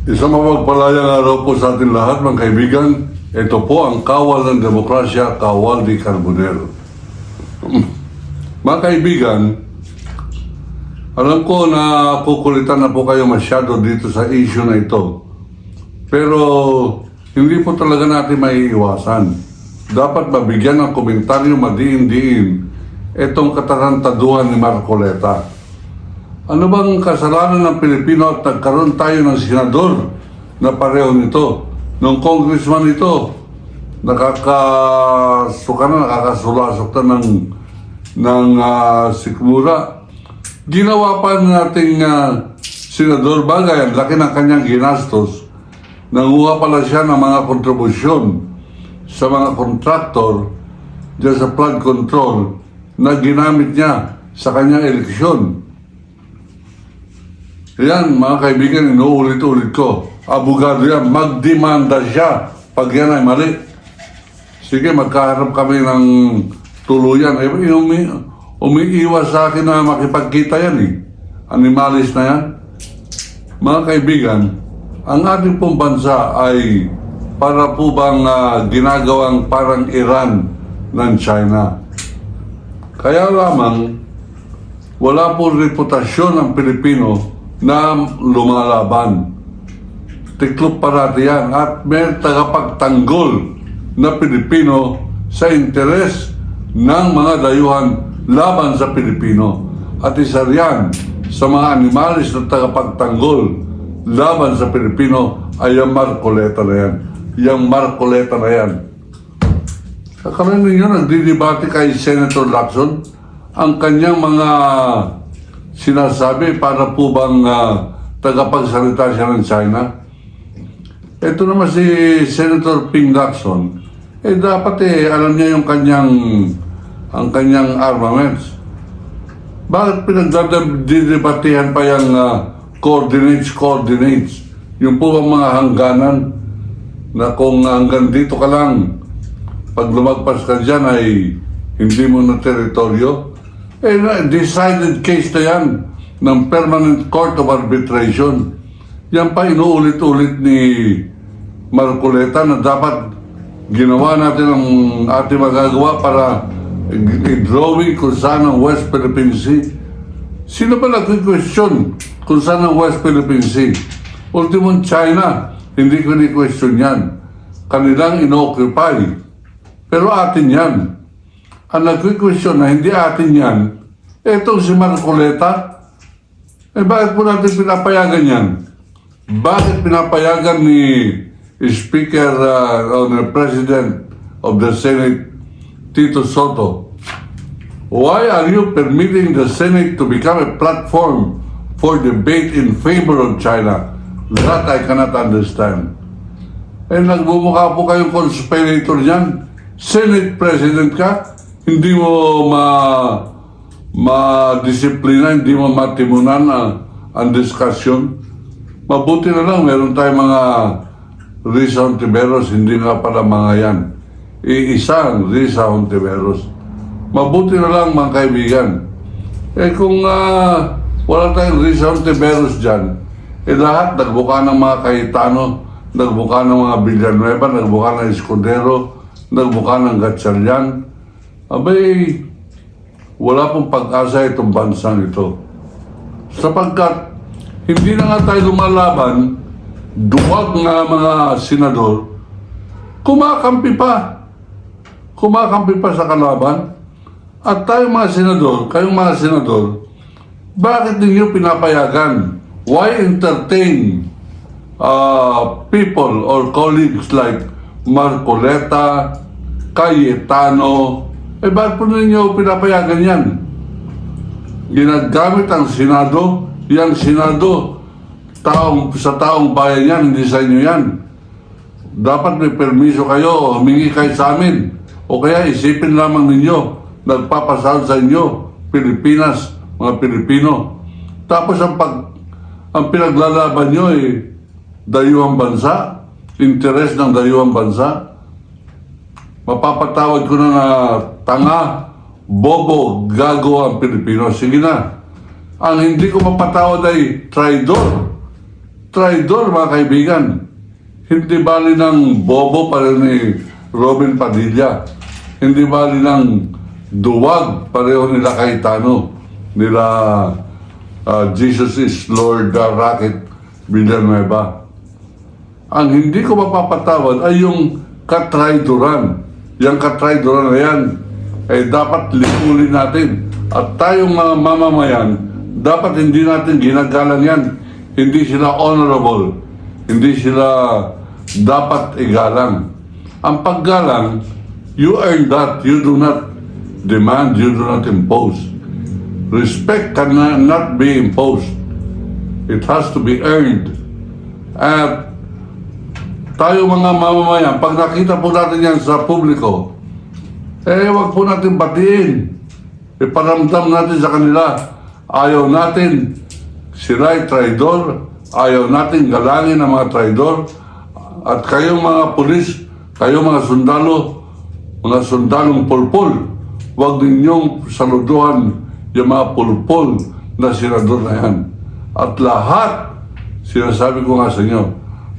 Isang mapagpalayang araw po sa ating lahat, mga kaibigan. Ito po ang Kawal ng Demokrasya, Kawal di Carbonero. Mga kaibigan, alam ko na kukulitan na po kayo masyado dito sa issue na ito. Pero hindi po talaga natin maiiwasan. Dapat mabigyan ng komentaryo madiin-diin itong katarantaduhan ni Marcoleta. Ano bang kasalanan ng Pilipino at nagkaroon tayo ng senador na pareho nito? Nung congressman ito, nakakasulasok na ng sikmura. Ginawa pa nating senador bagay, ang laki ng kanyang ginastos. Nanguha pala siya ng mga kontribusyon sa mga kontraktor dyan sa flood control na ginamit niya sa kanyang eleksyon. Yan, mga kaibigan, inuulit-ulit ko. Abogado yan, magdemanda siya pag yan ay mali. Sige, magkaharap kami ng tuluyan. Umiiwas sa akin na makipagkita yan eh. Animalis na yan. Mga kaibigan, ang ating pong bansa ay para po bang ginagawang parang Iran ng China. Kaya lamang, wala po reputasyon ng Pilipino na lumalaban. Tiklop parati yan at may tagapagtanggol na Pilipino sa interes ng mga dayuhan laban sa Pilipino. At isa riyan sa mga animalis na tagapagtanggol laban sa Pilipino ay yung Marcoleta na yan. Yung Marcoleta na yan. Kakaroon ninyo, nagdidebate kay Senator Lacson ang kanyang mga sinasabi para po bang tagapagsalita siya ng China. Ito naman si Senator Ping Lacson, dapat alam niya yung ang kanyang armaments. Bakit pinagdidebatehan pa yung coordinates? Yung po bang mga hangganan na kung hanggang dito ka lang, pag lumagpas ka dyan ay hindi mo na teritoryo? Decided case na yan ng Permanent Court of Arbitration. Yan pa inuulit-ulit ni Marcoleta na dapat ginawa natin ang ating magagawa para i-drawing kung saan ang West Philippine Sea. Sino ba nag-question kung saan ang West Philippine Sea? Ultimong China, hindi ko ni-question yan. Kanilang ino-occupy. Pero atin yan. Ang nag-question na hindi atin yan, etong si Marcoleta, bakit po natin pinapayagan yan? Bakit pinapayagan ni Speaker o the President of the Senate, Tito Soto? Why are you permitting the Senate to become a platform for debate in favor of China? That I cannot understand. Nagbumukha po kayong conspirator dyan. Senate President ka, hindi mo ma-disiplina, hindi mo matimunan ang discussion. Mabuti na lang, meron tayong mga Risa Hontiveros, hindi nga pala mga yan. Iisang Risa Hontiveros. Mabuti na lang, mga kaibigan. Kung wala tayong Risa Hontiveros dyan, lahat nagbuka ng mga Cayetano, nagbuka ng mga Villanueva, nagbuka ng Escudero, nagbuka ng Gatchalian. Abay, wala pong pag-asa itong bansang ito. Sapagkat hindi na nga tayo lumalaban, duwag nga mga senador, kumakampi pa sa kalaban. At tayo mga senador, kayong mga senador, bakit ninyo pinapayagan? Why entertain people or colleagues like Marcoleta, Cayetano? Bakit po ninyo pinapayagan yan? Ginagamit ang Senado, yung Senado, sa taong bayan yan, hindi sa inyo yan. Dapat may permiso kayo o humingi kayo sa amin. O kaya isipin lamang ninyo, nagpapasahod sa inyo, Pilipinas, mga Pilipino. Tapos ang pinaglalaban nyo dayuhang bansa, interes ng dayuhang bansa. Mapapatawad ko na tanga, bobo, gago ang Pilipino. Sige na. Ang hindi ko mapatawad ay traidor. traidor, mga kaibigan. Hindi bali ng bobo pa rin ni Robin Padilla. Hindi bali ng duwag pareho nila Cayetano, nila Jesus is Lord Rocket Villanueva. Ang hindi ko mapapatawad ay yung katraidoran. Yung katraidoran na yan ay dapat likulin natin. At tayong mga mamamayan, dapat hindi natin ginagalang yan. Hindi sila honorable. Hindi sila dapat igalang. Ang paggalang, you earn that. You do not demand, you do not impose. Respect cannot be imposed. It has to be earned. At tayo mga mamamayan, pag nakita po natin yan sa publiko, wag po natin batiin. Iparamdam natin sa kanila. Ayaw natin sila ay traidor. Ayaw natin galangin ang mga traidor. At kayong mga pulis, kayong mga sundalong pulpul, huwag ninyong saluduhan yung mga pulpul na senador na yan. At lahat, sinasabi ko nga sa inyo,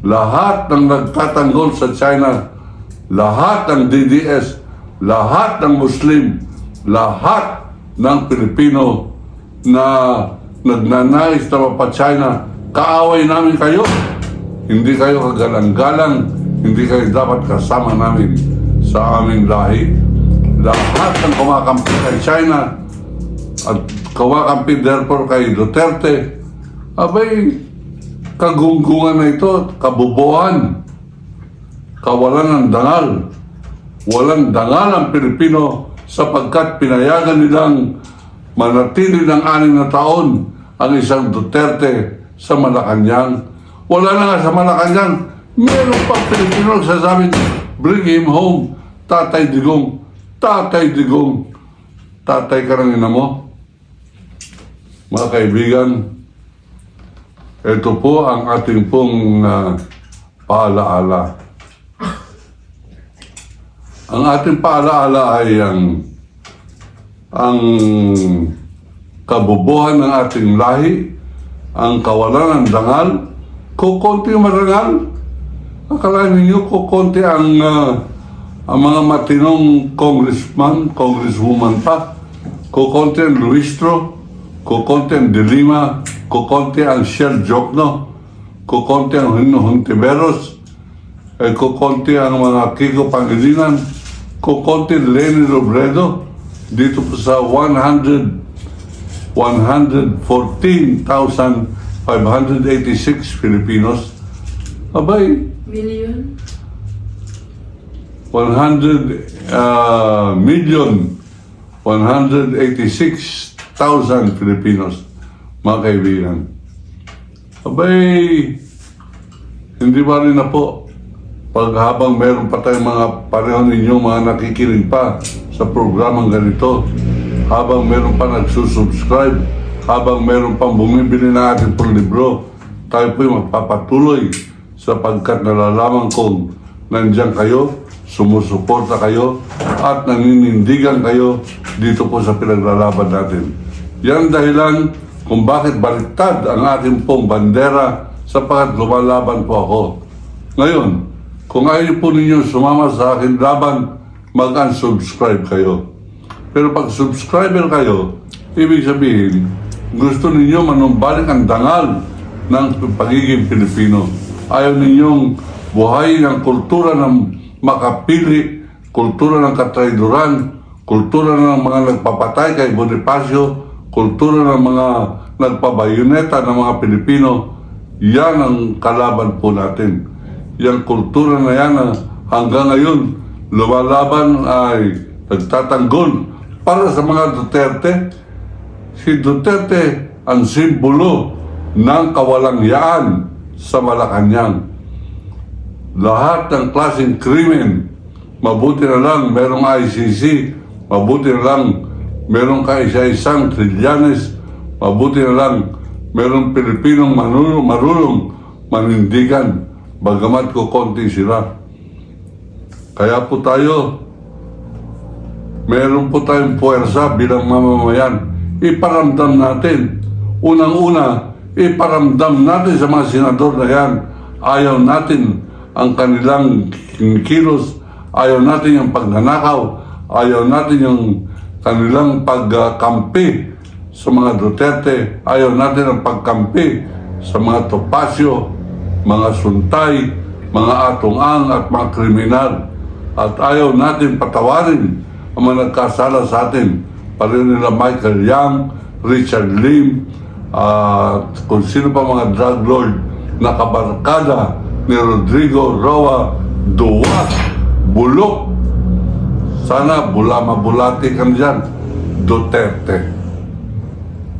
lahat ng nagtatanggol sa China, lahat ng DDS, lahat ng Muslim, lahat ng Pilipino na nagnanais na mapa-China, kaaway namin kayo. Hindi kayo kagalang-galang, hindi kayo dapat kasama namin sa aming lahi. Lahat ng kumakampi kay China at kumakampi therefore kay Duterte, abay, kagunggungan na ito, kabubuan, kawalan ng dangal. Walang dangal ang Pilipino sapagkat pinayagan nilang manatili ng 6 na taon ang isang Duterte sa Malacanang. Wala na nga sa Malacanang, meron pang Pilipino nagsasabing, bring him home, Tatay Digong, Tatay Digong. Tatay ka ng ina mo. Mga kaibigan, ito po ang ating pong paalaala. Ang ating paalaala ay ang kabubuhan ng ating lahi, ang kawalan ng dangal, kukunti marangal. Akala ninyo kukunti ang mga matinong congressman, congresswoman pa, kukunti ang Luistro, kukunti ang De Lima, kukunti ang Shell Jokno, kukunti ang Hontiveros, kukunti ang mga Kiko Pangilinan, kukunti Lenny Robredo, dito po sa 114,586 Filipinos. Abay, Million? 100,186,000 Filipinos, mga kaibigan. Abay, hindi ba rin na po pag habang meron pa tayong mga pareho ninyo mga nakikinig pa sa programang ganito, habang meron pa nagsusubscribe, habang meron pang bumibili na ating pong libro, tayo po'y magpapatuloy sapagkat nalalaman kong nandiyan kayo, sumusuporta kayo, at naninindigan kayo dito po sa pinaglalaban natin. Yan dahilan kung bakit baliktad ang ating pong bandera sapagkat lumalaban po ako. Ngayon, kung ayaw po ninyo sumama sa akin laban, mag-unsubscribe kayo. Pero pag subscriber kayo, ibig sabihin, gusto ninyo manumbalik ang dangal ng pagiging Pilipino. Ayaw ninyong buhayin ang kultura ng makapili, kultura ng katraiduran, kultura ng mga nagpapatay kay Bonifacio, kultura ng mga nagpabayoneta ng mga Pilipino. Yan ang kalaban po natin. Yung kultura na yan hanggang ngayon lumalaban ay nagtatanggol para sa mga Duterte. Si Duterte ang simbolo ng kawalangyaan sa Malacanang. Lahat ng klaseng krimen, mabuti na lang merong ICC, mabuti na lang merong kaisa-isang Trillanes, mabuti na lang merong Pilipinong marunong manindigan, bagamat ko konti sila. Kaya po tayo, meron po tayong puwersa bilang mamamayan. Iparamdam natin. Unang-una, iparamdam natin sa mga senador na yan, ayaw natin ang kanilang kilos, ayaw natin yung pagnanakaw, ayaw natin yung kanilang pagkampi sa mga Duterte, ayaw natin ang pagkampi sa mga Topacio, mga Suntay, mga Atong-ang at mga kriminal. At ayaw natin patawarin ang mga nagkasala sa atin. Pareho nila Michael Yang, Richard Lim, at kung sino pa mga drug lord na kabarkada ni Rodrigo Roa Duwat, Bulok. Sana mabulati ka dyan, Duterte.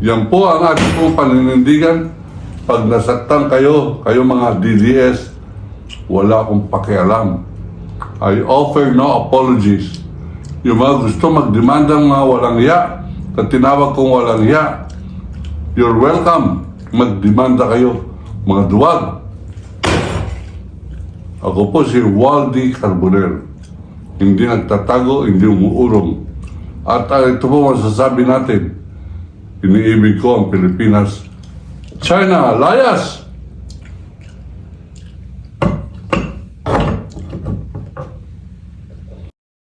Yan po ang ating pong paninindigan. Pag nasaktan kayo mga DDS, wala akong pakialam. I offer no apologies. Yung mga gusto magdemandang mga walang hiya, na tinawag kong walang hiya, you're welcome. Magdemanda kayo, mga duwag. Ako po si Waldy Carbonell. Hindi nagtatago, hindi umuurong. At ito po masasabi natin, iniibig ko ang Pilipinas. China, layas!